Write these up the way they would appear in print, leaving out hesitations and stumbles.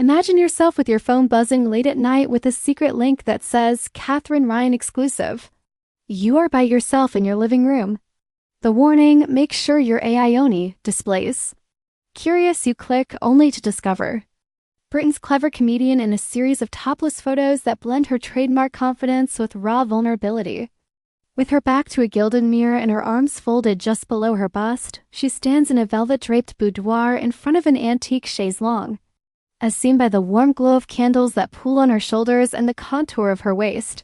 Imagine yourself with your phone buzzing late at night with a secret link that says Katherine Ryan exclusive. You are by yourself in your living room. The warning, make sure your AIone displays. Curious, you click only to discover Britain's clever comedian in a series of topless photos that blend her trademark confidence with raw vulnerability. With her back to a gilded mirror and her arms folded just below her bust, she stands in a velvet-draped boudoir in front of an antique chaise longue. As seen by the warm glow of candles that pool on her shoulders and the contour of her waist,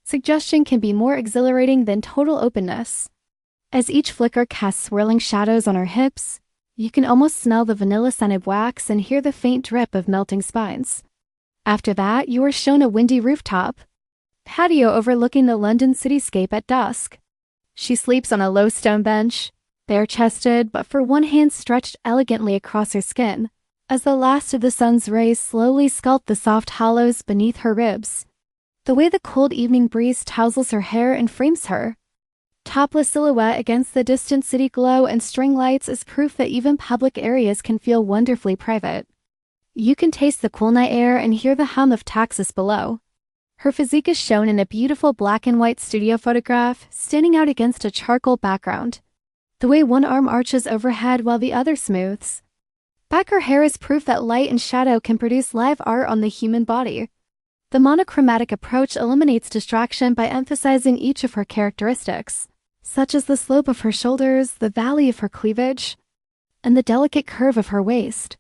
suggestion can be more exhilarating than total openness. As each flicker casts swirling shadows on her hips, you can almost smell the vanilla-scented wax and hear the faint drip of melting spines. After that, you are shown a windy rooftop patio overlooking the London cityscape at dusk. She sleeps on a low stone bench, bare-chested but for one hand stretched elegantly across her skin, as the last of the sun's rays slowly sculpt the soft hollows beneath her ribs. The way the cold evening breeze tousles her hair and frames her topless silhouette against the distant city glow and string lights is proof that even public areas can feel wonderfully private. You can taste the cool night air and hear the hum of taxis below. Her physique is shown in a beautiful black and white studio photograph, standing out against a charcoal background. The way one arm arches overhead while the other smooths back her hair is proof that light and shadow can produce live art on the human body. The monochromatic approach eliminates distraction by emphasizing each of her characteristics, such as the slope of her shoulders, the valley of her cleavage, and the delicate curve of her waist.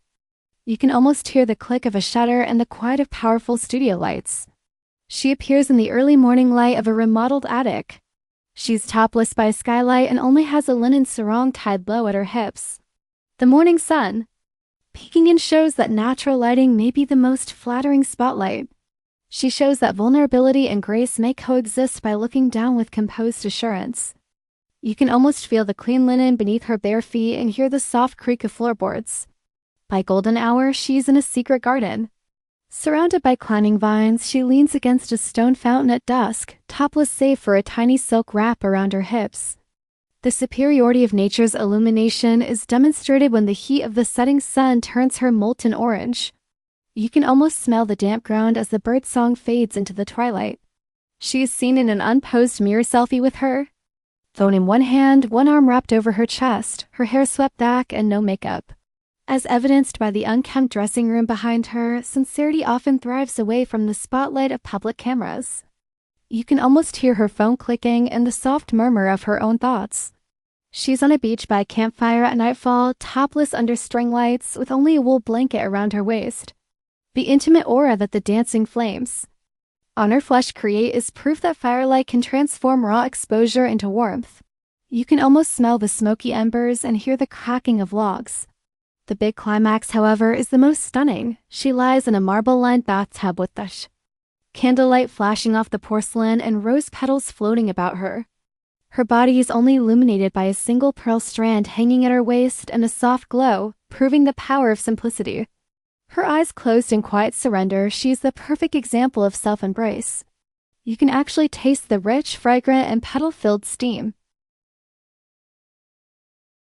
You can almost hear the click of a shutter and the quiet of powerful studio lights. She appears in the early morning light of a remodeled attic. She's topless by a skylight and only has a linen sarong tied low at her hips. The morning sun, peeking in, shows that natural lighting may be the most flattering spotlight. She shows that vulnerability and grace may coexist by looking down with composed assurance. You can almost feel the clean linen beneath her bare feet and hear the soft creak of floorboards. By golden hour, she's in a secret garden. Surrounded by climbing vines, she leans against a stone fountain at dusk, topless save for a tiny silk wrap around her hips. The superiority of nature's illumination is demonstrated when the heat of the setting sun turns her molten orange. You can almost smell the damp ground as the birdsong fades into the twilight. She is seen in an unposed mirror selfie with her phone in one hand, one arm wrapped over her chest, her hair swept back and no makeup. As evidenced by the unkempt dressing room behind her, sincerity often thrives away from the spotlight of public cameras. You can almost hear her phone clicking and the soft murmur of her own thoughts. She's on a beach by a campfire at nightfall, topless under string lights, with only a wool blanket around her waist. The intimate aura that the dancing flames on her flesh create is proof that firelight can transform raw exposure into warmth. You can almost smell the smoky embers and hear the cracking of logs. The big climax, however, is the most stunning. She lies in a marble-lined bathtub with the candlelight flashing off the porcelain and rose petals floating about her. Her body is only illuminated by a single pearl strand hanging at her waist and a soft glow, proving the power of simplicity. Her eyes closed in quiet surrender, she's the perfect example of self-embrace. You can actually taste the rich, fragrant, and petal-filled steam